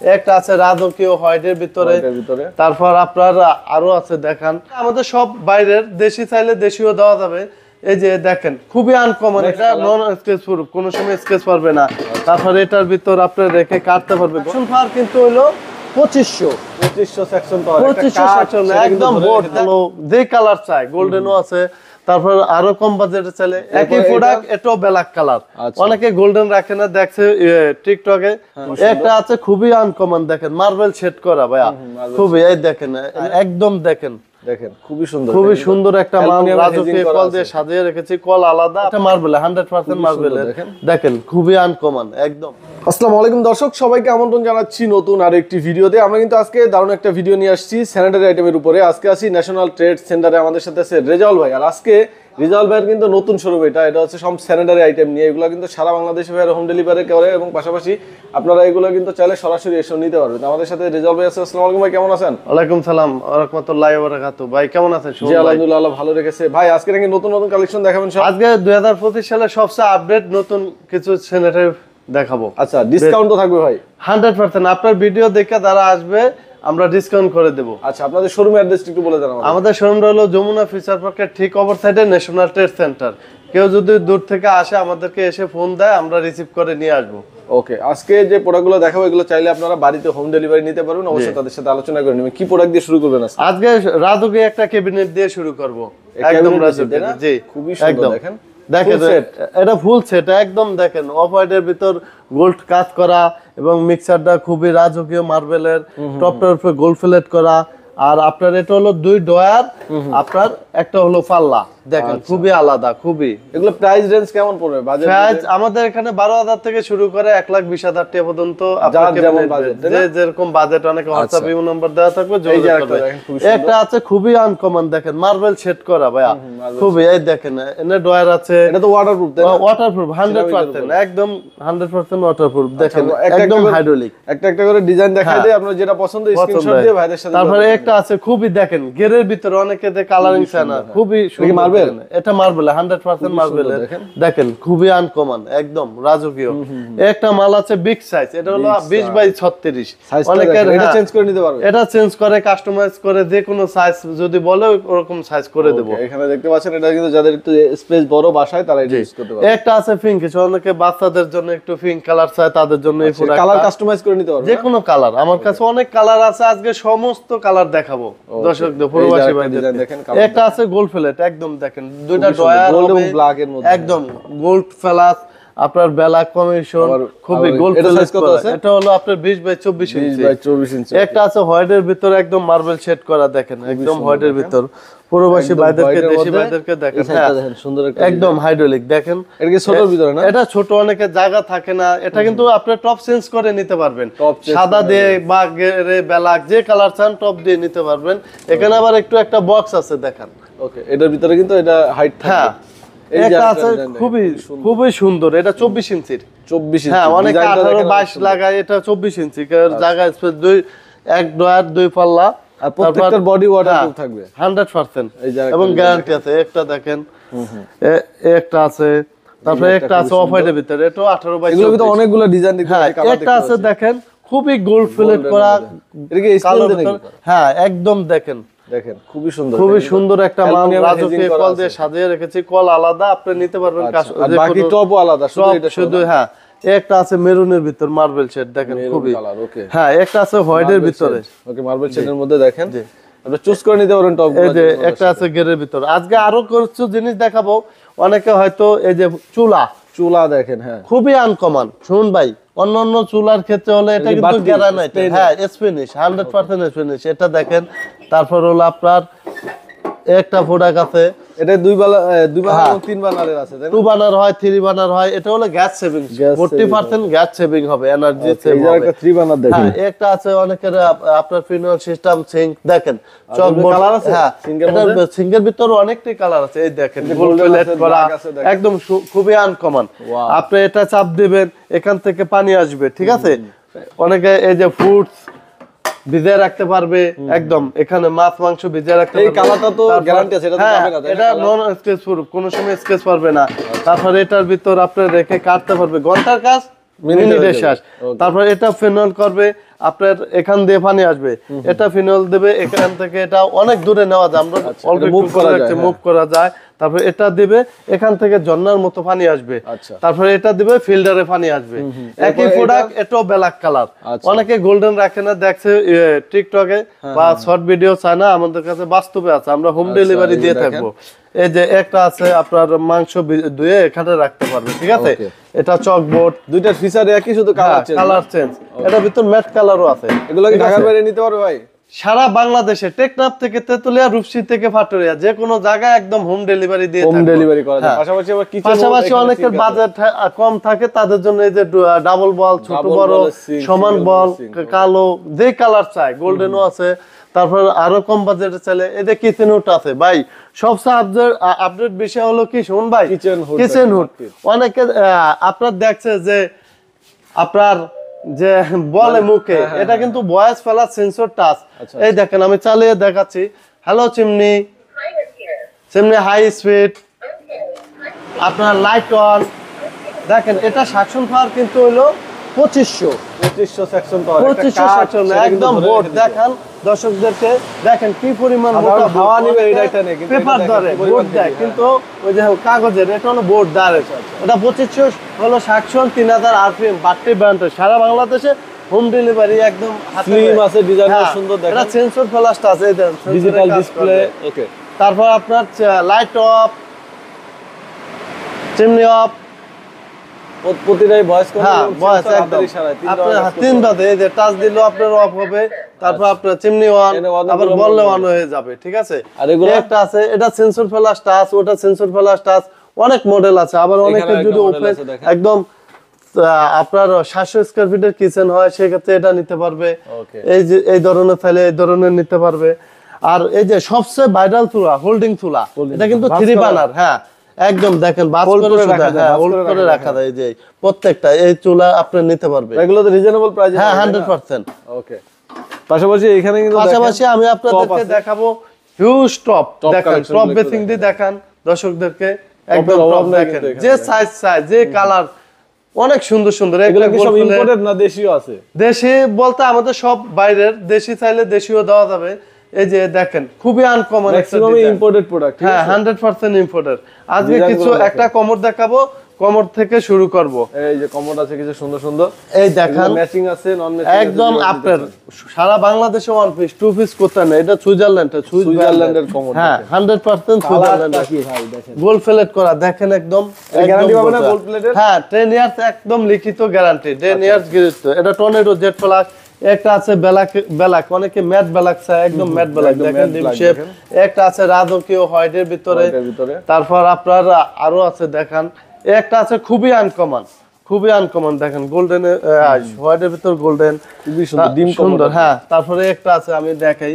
একটা আছে রাজকীয় হোয়াইটের ভিতরে, তারপর আপনার আরো আছে দেখান। আমাদের সব বাইরের, দেশি চাইলে দেশিও দেওয়া যাবে। এই যে দেখেন খুবই আনকমন, এটা নন স্কেচ প্রুফ, কোনো সময় স্কেচ পারবে না। তারপর এটার ভিতর আপনি রেখে কাটতে পারবে। সেকশন পাওয়ার কিন্তু হলো 2500 সেকশন পাওয়ার, 2500 সেকশন একদম বোর্ড হলো যে কালার চাই, গোল্ডেনও আছে। তারপর আরো কম বাজেটে চলে একই প্রোডাক্ট, এটাও ব্ল্যাক কালার। অনেকে গোল্ডেন রাখে না, দেখছে টিকটকে। একটা আছে খুবই আনকমন, দেখেন মার্বেল সেট করা ভাইয়া, খুবই এই দেখেন একদম দেখেন খুবই সুন্দর, খুবই সুন্দর একটা মাল। রাজকীয় কল দিয়ে সাজিয়ে রেখেছি, কল আলাদা, এটা মার্বেল 100% মার্বেল। দেখেন খুবই আনকমন একদম। আসসালামু আলাইকুম দর্শক, সবাইকে আমন্ত্রণ জানাচ্ছি নতুন আরেকটি ভিডিওতে। আমরা কিন্তু আজকে দারুণ একটা ভিডিও নিয়ে আসছি স্যানিটারি আইটেমের উপরে। আজকে আসি ন্যাশনাল ট্রেড সেন্টারে, আমাদের সাথে আছে রেজাউল ভাই। আর আজকে রেজাউল ভাইয়ের কিন্তু নতুন শোরুম, এটা হচ্ছে সব স্যানিটারি আইটেম নিয়ে। এগুলো কিন্তু সারা বাংলাদেশে ভাইয়ের হোম ডেলিভারি করে, এবং পাশাপাশি আপনারা এগুলো কিন্তু চাইলে সরাসরি এসে নিতে পারবেন। আমাদের সাথে রেজাউল ভাই আছে। আসসালামু আলাইকুম ভাই, কেমন আছেন? ওয়ালাইকুম সালাম ওয়া রাহমাতুল্লাহি ওয়া বারাকাতুহু। ভাই কেমন আছেন? জি আলহামদুলিল্লাহ, আল্লাহ ভালো রেখেছে। ভাই আজকে নাকি নতুন নতুন কালেকশন দেখাবেন সব? আজকে 2025 সালের সবচেয়ে আপডেট নতুন কিছু স্যানিটারি দেখাবো। আচ্ছা, ডিসকাউন্ট তো থাকবে ভাই? 100%। আপনার ভিডিও দেখে যারা আসবে আমরা ডিসকাউন্ট করে দেব। আচ্ছা, আপনাদের শোরুমের অ্যাড্রেসটা একটু বলে দেন আমাদের। আমাদের শোরুমটা হলো যমুনা ফিচার পার্কের ঠিক ওভার সাইডে ন্যাশনাল ট্রেড সেন্টার। কেউ যদি দূর থেকে আসে আমাদেরকে এসে ফোন দেয়, আমরা রিসিভ করে নিয়ে আসবো। ওকে, আজকে যে প্রোডাক্টগুলো দেখাবো এগুলো চাইলে আপনারা বাড়িতে হোম ডেলিভারি নিতে পারবেন। অবশ্যই তাদের সাথে আলোচনা করে নেবেন। কি প্রোডাক্ট দিয়ে শুরু করবেন আজকে? আজকে রাজকীয় একটা ক্যাবিনেট দিয়ে শুরু করব। একদম রাজকীয়, জি খুবই সুন্দর। দেখেন দেখেন এটা ফুল সেট একদম। দেখেন অফ হোয়াইটের ভিতর গোল্ড কাজ করা, এবং মিক্সারটা খুবই রাজকীয় মার্বেলের, টপটার উপরে গোল্ড ফিলেট করা। আর আপনার এটা হলো 2 ডয়ার, আপনার একটা হলো পাল্লা। দেখেন খুবই আলাদা, খুবই। এগুলো প্রাইস রেঞ্জ কেমন পড়বে? প্রাইস আমাদের এখানে 12,000 থেকে শুরু করে 1,20,000 টাকা পর্যন্ত। যেরকম বাজেট, অনেকে হোয়াটসঅ্যাপ ইমো নাম্বার দেওয়া থাকবে, যোগাযোগ করবে। একটা আছে খুবই আনকমন, দেখেন মার্বেল সেট করা ভাইয়া, খুবই। এই দেখেন এনে ডয়ার আছে, এটা তো ওয়াটারপ্রুফ, তাই না? ওয়াটারপ্রুফ 100%, একদম 100% ওয়াটারপ্রুফ। দেখেন একদম হাইড্রোলিক। একটা একটা করে ডিজাইন দেখাই দেই, আপনার যেটা পছন্দ স্ক্রিনশট দিয়ে ভাইদের সাথে। তারপরে একটা আছে খুবই, দেখেন গেরের ভিতরে অনেকে কালারিং চায় না, খুবই সুন্দর মার্বেল। এটা মার্বেল 100% মার্বেল। দেখেন খুবই আনকমন একদম রাজকীয়। একটা মাল আছে বিগ সাইজ, এটা হলো 20x36। অনেকে এটা চেঞ্জ করে নিতে পারবে, এটা চেঞ্জ করে কাস্টমাইজ করে যে কোনো সাইজ যদি বলে ওরকম সাইজ করে দেব। এখানে দেখতে পাচ্ছেন, এটা কিন্তু যাদের একটু স্পেস বড় বাসায় তারা এটা ইউজ করতে পারবে। একটা আছে পিঙ্ক, অনেকে বাচ্চাদের জন্য একটু পিঙ্ক কালার চায়, তাদের জন্য এই প্রোডাক্ট কালার কাস্টমাইজ করে নিতে পারবে, যে কোনো কালার। আমার কাছে অনেক কালার আছে, আজকে সমস্ত কালার দেখাবো দর্শকদের, প্রবাসী ভাইদের। একটা আছে গোল্ড ফিলেট, একদম দেখেন দুইটা ডয়ার গোল্ড এবং ব্ল্যাক এর মধ্যে, একদম গোল্ড ফেলাস, আপনার বেলা কমিশন, খুবই গোল্ড ফিলেট করা। এটা হলো আপনার 20x24 ইঞ্চি। একটা আছে হোয়াইটের ভিতর একদম মার্বেল সেট করা, দেখেন একদম হোয়াইটের ভিতর। প্রবাসী ভাইদেরকে, দেশি ভাইদেরকে দেখেন সুন্দর একদম হাইড্রোলিক। দেখেন এটা কি ছোটর ভিতরে না? এটা ছোট, অনেকে জায়গা থাকে না। এটা কিন্তু আপনি টপ চেঞ্জ করে নিতে পারবেন, সাদা দিয়ে বা গেরে ব্ল্যাক যে কালার চান টপ দিয়ে নিতে পারবেন। এখানে আবার একটু একটা বক্স আছে, দেখেন। ওকে, এটার ভিতরে কিন্তু এটা হাইট থাকে। এটা আছে খুবই খুবই সুন্দর, এটা 24 ইঞ্চির। 24 ইঞ্চি, হ্যাঁ অনেকে 18-22 লাগায়, এটা 24 ইঞ্চি। জায়গা স্পেস এক ডয়ার 2 পাল্লা, আর প্রত্যেকটার বডি ওয়াটারপ্রুফ থাকবে 100% এবং গ্যারান্টি আছে। একটা দেখেন একটা আছে, তারপরে একটা আছে অফ হোয়াইটের ভিতরে, এটা 18/24। এগুলোর ভিতরে অনেকগুলো ডিজাইন দেখতে পাচ্ছি। একটা আছে দেখেন খুবই গোল্ড ফিলেট করা, এটা কি স্টিল দেন? হ্যাঁ একদম দেখেন খুবই সুন্দর, খুবই সুন্দর একটা মাল। রাজকীয় কল দিয়ে সাজিয়ে রেখেছি, কল আলাদা আপনি নিতে পারবেন, আর বাকি টপও আলাদা, শুধু। হ্যাঁ একটা আছে মেরুনের ভিতর মার্বেল শেড, দেখেন খুবই। হ্যাঁ একটা আছে হোয়াইটের ভিতরে, ওকে মার্বেল শেডের মধ্যে দেখেন, আপনি চুজ করে নিতে পারেন টপ। এই যে একটা আছে গেরের ভিতর। আজকে আরো কিছু জিনিস দেখাবো। অনেকে হয়তো এই যে চুলা দেখেন, হ্যাঁ খুবই আনকমন। শুনুন ভাই, অন্যান্য চুলার ক্ষেত্রে হলে এটা কিন্তু গ্যারান্টি, হ্যাঁ স্প্যানিশ 100% স্প্যানিশ। এটা দেখেন। তারপর হলো আপনার একটা প্রোডাক্ট আছে, এটা 2 বানার এবং 3 বানারের আছে, তাই না? 2 বানার হয়, 3 বানার হয়। এটা হলো গ্যাস সেভিং, 40% গ্যাস সেভিং হবে, এনার্জি সেভ হবে। একটা 3 বানার দেখেন। হ্যাঁ একটা আছে অনেকের আপনার ফিনাল সিস্টেম সিঙ্ক, দেখেন চকবোর্ড কালার আছে। হ্যাঁ এটা সিঙ্গের ভিতর অনেকটাই কালার আছে। এই দেখেন গোল্ড ফিলেট করা, একদম খুবই আনকমন। আপনি এটা চাপ দিবেন, এখান থেকে পানি আসবে, ঠিক আছে? অনেকে এই যে ফ্রুটস ভিজে রাখতে পারবে, একদম এখানে মাছ মাংস ভিজে রাখতে পারবে। এই কালারটা তো গ্যারান্টি আছে, এটা তো পাবে না, এটা নন স্কেচ প্রুফ, কোনো সময় স্কেচ পারবে না। তারপর এটার ভিতর আপনি রেখে কাটতে পারবে, ঘন্টার কাজ মিনিটে শেষ। তারপর এটা ফেনল করবে, আপনার এখান দিয়ে পানি আসবে, এটা ফিনল দেবে এখান থেকে, এটা অনেক দূরে নেওয়া যায়, আমরা অল্প মুভ করা যায়। তারপর এটা দিবে এখান থেকে ঝর্ণার মতো পানি আসবে, তারপরে এটা দিবে ফিল্টারে পানি আসবে। একই প্রোডাক্ট, এটাও ব্ল্যাক কালার। অনেকে গোল্ডেন রাখে না, দেখছে টিকটকে বা শর্ট ভিডিও চায় না, আমাদের কাছে বাস্তবে আছে, আমরা হোম ডেলিভারি দিয়ে থাকবো। এই যে একটা আছে আপনার মাংস ধুয়ে এখানে রাখতে পারবে, ঠিক আছে। এটা চকবোর্ড, দুইটার ফিচার একই, শুধু কালার চেঞ্জ। এটা ভিতর ম্যাট কালারও আছে। এগুলো কি ঢাকার বাইরে নিতে পারবে ভাই? সারা বাংলাদেশে, টেকনাফ থেকে তেতুলিয়া, রূপসী থেকে পাটুরিয়া, যে কোনো জায়গায় একদম হোম ডেলিভারি দিয়ে থাকবো। হোম ডেলিভারি করা যায়। পাশাপাশি আবার কিচেন, পাশাপাশি অনেকের বাজেট কম থাকে, তাদের জন্য এই যে ডাবল বল, ছোট বড়, সমান বল, কালো, যে কালার চাই, গোল্ডেনও আছে। তারপর আরো কম বাজেটে চলে, এদের কিচেন হুড আছে ভাই। সবচেয়ে আপডেট বিষয় হলো কি শুন ভাই, কিচেন হুড। অনেকে আপনার দেখছে যে আপনার যে বলে মুখে, এটা কিন্তু ভয়েস ফেলার সেন্সর টাচ। এই দেখেন আমি চালিয়ে দেখাচ্ছি। Hello chimney, chimney high speed, আপনার লাইট অন। দেখেন এটা সাকশন পাওয়ার কিন্তু হলো 2500 সেকশন পাওয়ার, 2500 সেকশন, একদম বোর্ড। দেখান দর্শকদেরকে, দেখেন কি পরিমাণ মোটা হাওয়া নিবে। এটা নেই কিন্তু পেপার ধরে বোর্ড দেয়, কিন্তু ওই যে কাগজের, এটা হলো বোর্ড দাঁড়ে। এটা 2500 হলো সাকশন, 3000 আরপিএম, বাট্টি ব্র্যান্ড, সারা বাংলাদেশে হোম ডেলিভারি একদম। স্লিম আছে, ডিজাইন সুন্দর। দেখেন এটা সেন্সর ফ্ল্যাশটা আছে, এই দেখেন ডিজিটাল ডিসপ্লে। ওকে, তারপর আপনার লাইট অফ, চিমনি অফ, প্রতিটাই ভয়েস করে। হ্যাঁ ভয়েস একদম আপনার তিনটাতে, এই যে টাচ দিলেও আপনার অফ হবে, তারপর আপনার চিমনি অন, আবার বললে অন হয়ে যাবে, ঠিক আছে। আর এগুলো একটা আছে, এটা সেন্সর ফ্ল্যাশ টাচ, ওটা সেন্সর ফ্ল্যাশ টাচ, অনেক মডেল আছে। আবার অনেকে যদি ওপেন একদম আপনার 700 স্কয়ার ফিটের কিচেন হয়, সেক্ষেত্রে এটা নিতে পারবে। এই যে এই ধরনের চাইলে এই ধরনের নিতে পারবে। আর এই যে সবচেয়ে ভাইরাল চুলা, হোল্ডিং চুলা, এটা কিন্তু 3 বার্নার। হ্যাঁ একদম দেখেন বাস করে হোল্ড করে রাখা যায়। এই যে প্রত্যেকটা এই চুলা আপনি নিতে পারবে, এগুলো তো রিজনেবল প্রাইসে। হ্যাঁ 100%। ওকে, পাশাপাশি এখানে কিন্তু পাশাপাশি আমি আপনাদেরকে দেখাবো হিউজ টপ। দেখেন টপ বেসিং দিয়ে দেখান দর্শকদেরকে, একদম টপ দেখেন, যে সাইজ চাই, যে কালার, অনেক সুন্দর সুন্দর। এগুলো কি সব ইম্পোর্টেড না দেশীয় আছে? দেশি বলতে আমাদের সব বাইরের, দেশি চাইলে দেশীয় দেওয়া যাবে। এই যে দেখেন খুবই আনকমন একটা ইম্পোর্টেড প্রোডাক্ট। হ্যাঁ 100% ইম্পোর্টেড। আজকে কিছু একটা কমোড দেখাবো, কমোড থেকে শুরু করব। এই যে কমোড আছে কিছু সুন্দর সুন্দর, এই দেখেন ম্যাচিং আছে, নন ম্যাচিং একদম। আপনার সারা বাংলাদেশে ওয়ান পিস টু পিস করতে না, এটা সুইজারল্যান্ডের কমোড। হ্যাঁ 100% সুইজারল্যান্ডের। কি ভাই দেখেন গোল্ড প্লেট করা, দেখেন একদম গ্যারান্টি পাবে না গোল্ড প্লেটের? হ্যাঁ 10 ইয়ার্স একদম লিখিত গ্যারান্টি, 10 ইয়ার্স গ্যারান্টি। এটা টর্নেডো জেট প্লাস। একটা আছে ব্ল্যাক, অনেকে ম্যাট ব্ল্যাক চায়, একদম ম্যাট ব্ল্যাক দেখেন ডিপ শেপ। একটা আছে রাজকীয় হোয়াইটের ভিতরে। তারপর আপনার আরো আছে দেখান, একটা আছে খুবই আনকমন দেখেন, গোল্ডেন হোয়াইটের ভিতর গোল্ডেন, খুবই সুন্দর ডিম সুন্দর। হ্যাঁ তারপরে একটা আছে আমি দেখাই,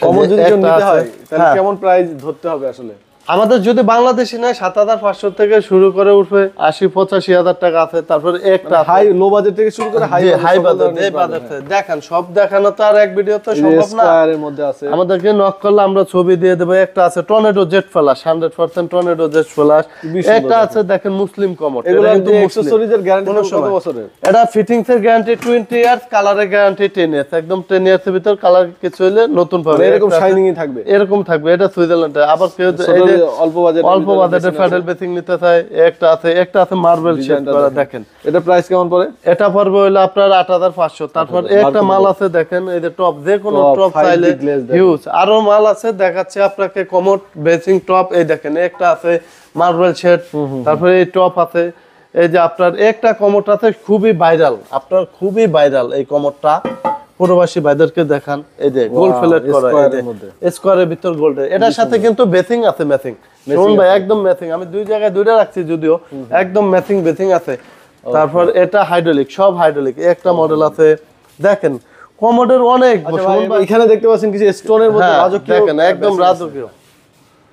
কমন যদি কেউ নিতে হয় তাহলে কেমন প্রাইস ধরতে হবে আসলে? আমাদের যদি বাংলাদেশি নেয় 7500 থেকে শুরু করে উঠবে 80-85 টাকা আছে। তারপর একটা হাই লো বাজেট থেকে শুরু করে হাই বাজেট দেখেন, সব দেখানো তো আর এক ভিডিওতে সম্ভব না। এর মধ্যে আছে, আমাদেরকে নক করলে আমরা ছবি দিয়ে দেব। একটা আছে tornado jet flash, 100% tornado jet flash. একটা আছে দেখেন মুসলিম কমোড, এগুলো কিন্তু অ্যাকসেসরিজের গ্যারান্টি কত বছরের? এটা ফিটিংস এর গ্যারান্টি 20 ইয়ার্স, কালারের গ্যারান্টি 10 ইয়ার্স। একদম 10 ইয়ার্স এর ভিতর কালার কিছু হলে নতুন পাবে, এরকম শাইনিং থাকবে, এরকম থাকবে। এটা সুইজারল্যান্ডে। আবার কেউ এই যে অল্প বাজেটে ফেডারেল বেসিং নিতে চায়, একটা আছে মার্বেল শেড করা। দেখেন এটা প্রাইস কেমন পড়ে? এটা পড়বে হলো আপনার 8500। তারপর একটা মাল আছে দেখেন, এই যে টপ, যে কোনো টপ চাইলে হিউজ। আরো মাল আছে দেখাচ্ছে আপনাকে, কমোড বেসিং টপ। এই দেখেন একটা আছে মার্বেল শেড, তারপরে এই টপ আছে। এই যে আপনার একটা কমোড আছে খুবই ভাইরাল, আপনার খুবই ভাইরাল এই কমোডটা, প্রবাসী ভাইদেরকে দেখান। এই যে গোল্ড ফিলেট করা, এই যে স্কয়ারের ভিতর গোল্ড। এটার সাথে কিন্তু বেসিং আছে, ম্যাচিং। শুনুন ভাই একদম ম্যাচিং, আমি দুই জায়গায় দুইটা রাখছি যদিও, একদম ম্যাচিং বেসিং আছে। তারপর এটা হাইড্রোলিক, সব হাইড্রোলিক। একটা মডেল আছে দেখেন কমোডের অনেক। এখানে দেখতে পাচ্ছেন কিছু স্টোনের মধ্যে রাজকীয়, দেখেন একদম রাজকীয়।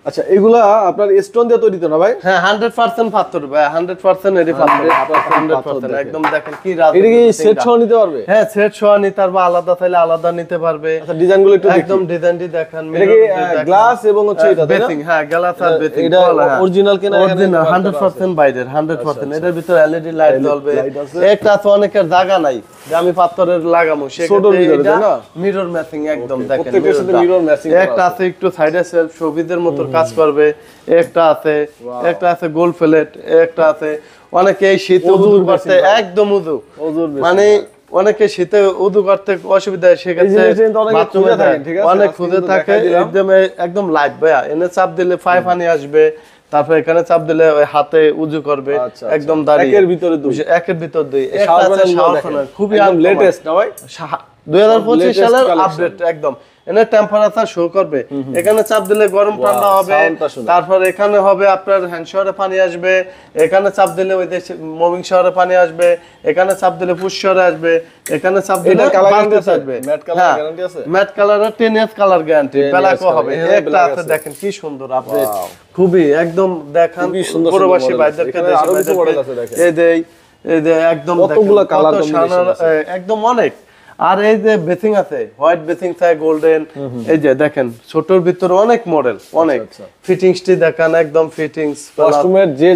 আচ্ছা এগুলা আপনার স্টোন দিয়ে তৈরি তো না ভাই? হ্যাঁ 100% পাথর ভাই, 100% এরই পাথর, 100% একদম দেখেন কি রাজ। এটা কি সেট সহ নিতে পারবে? হ্যাঁ সেট সহ নিতে পারবে, আলাদা চাইলে আলাদা নিতে পারবে। আচ্ছা ডিজাইনগুলো একটু দেখি। একদম ডিজাইনটি দেখেন, এটা কি গ্লাস এবং হচ্ছে এটা তাই না? বেসিং, হ্যাঁ গ্লাস আর বেসিং। এটা অরিজিনাল কিনা? এখানে 100% বাইরের, 100%। এটার ভিতর এলইডি লাইট জ্বলবে। একটা তো অনেকের জায়গা নাই যে আমি পাথরের লাগামো, সেক্ষেত্রে এটা মিরর ম্যাচিং একদম দেখেন। প্রত্যেকটার সাথে মিরর ম্যাচিং করা একটা আছে একটু সাইডে সেলফ শোবিজের মতো কাজ করবে, একটা আছে গোল প্লেট, একটা আছে অনেকে এই শীতে উযু করতে একদম উযু মানে অনেকে শীতে উযু করতে অসুবিধা হয়, সেক্ষেত্রে বাথরুমে অনেক খুঁজে থাকে একদম লাইট ভাইয়া। এনে চাপ দিলে 5 পানি আসবে, তারপর এখানে চাপ দিলে ওই হাতে উজু করবে একদম দাঁড়িয়ে। একের ভিতরে দুই। খুবই লেটেস্ট না ভাই? 2025 সালের আপডেট একদম। এখানে টেম্পারেচার শো করবে, এখানে চাপ দিলে গরম ঠান্ডা হবে, তারপর এখানে হবে আপনার হ্যান্ড শাওয়ারে পানি আসবে, এখানে চাপ দিলে ওই দেশে মুভিং শাওয়ারে পানি আসবে, এখানে চাপ দিলে পুশ শাওয়ারে আসবে, এখানে চাপ দিলে বালতি আসবে। ম্যাট কালার গ্যারান্টি আছে? ম্যাট কালারের 10 ইয়ার্স কালার গ্যারান্টি, ব্ল্যাকও হবে। একটা আছে দেখেন কি সুন্দর আপডেট, খুবই একদম দেখেন প্রবাসী ভাইদেরকে আরো কিছু মডেল আছে দেখেন। এই যে একদম কতগুলো কালার কম্বিনেশন আছে একদম অনেক। আর এই যে বেসিং আছে, হোয়াইট বেসিং থাকে, গোল্ডেন। এই যে দেখেন ছোটর ভিতরে অনেক মডেল, অনেক ফিটিংসটি দেখেন একদম ফিটিংস কাস্টমার যে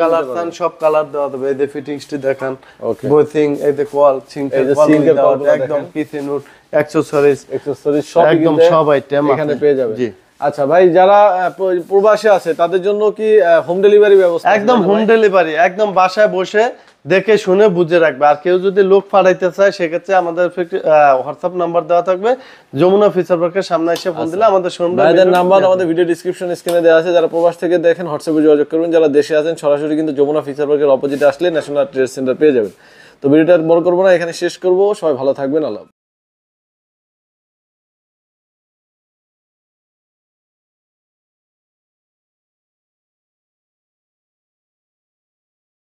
কালার চান সব কালার দেওয়া হবে। এই যে ফিটিংসটি দেখেন, বেসিং, এই যে কোয়াল সিঙ্কের একদম কিচেন উড অ্যাকসেসরিজ সব একদম সব আইটেম এখানে পেয়ে যাবেন। জি আচ্ছা ভাই, যারা প্রবাসে আছে তাদের জন্য কি হোম ডেলিভারি ব্যবস্থা? একদম হোম ডেলিভারি, একদম বাসায় বসে দেখে শুনে বুঝে রাখবে। আর কেউ যদি লোক পাঠাইতে চায় সেক্ষেত্রে আমাদের হোয়াটসঅ্যাপ নাম্বার দেওয়া থাকবে, যমুনা ফিচার পার্কের সামনে এসে ফোন দিলে আমাদের ভাইদের নাম্বার আমাদের ভিডিও ডেসক্রিপশন স্ক্রিনে দেওয়া আছে। যারা প্রবাস থেকে দেখেন হোয়াটসঅ্যাপে যোগাযোগ করবেন, যারা দেশে আছেন সরাসরি কিন্তু যমুনা ফিচার পার্কের অপোজিটে আসলে ন্যাশনাল ট্রেড সেন্টার পেয়ে যাবেন। তো ভিডিওটা বড় করবো না, এখানে শেষ করবো। সবাই ভালো থাকবেন, আল্লাহ।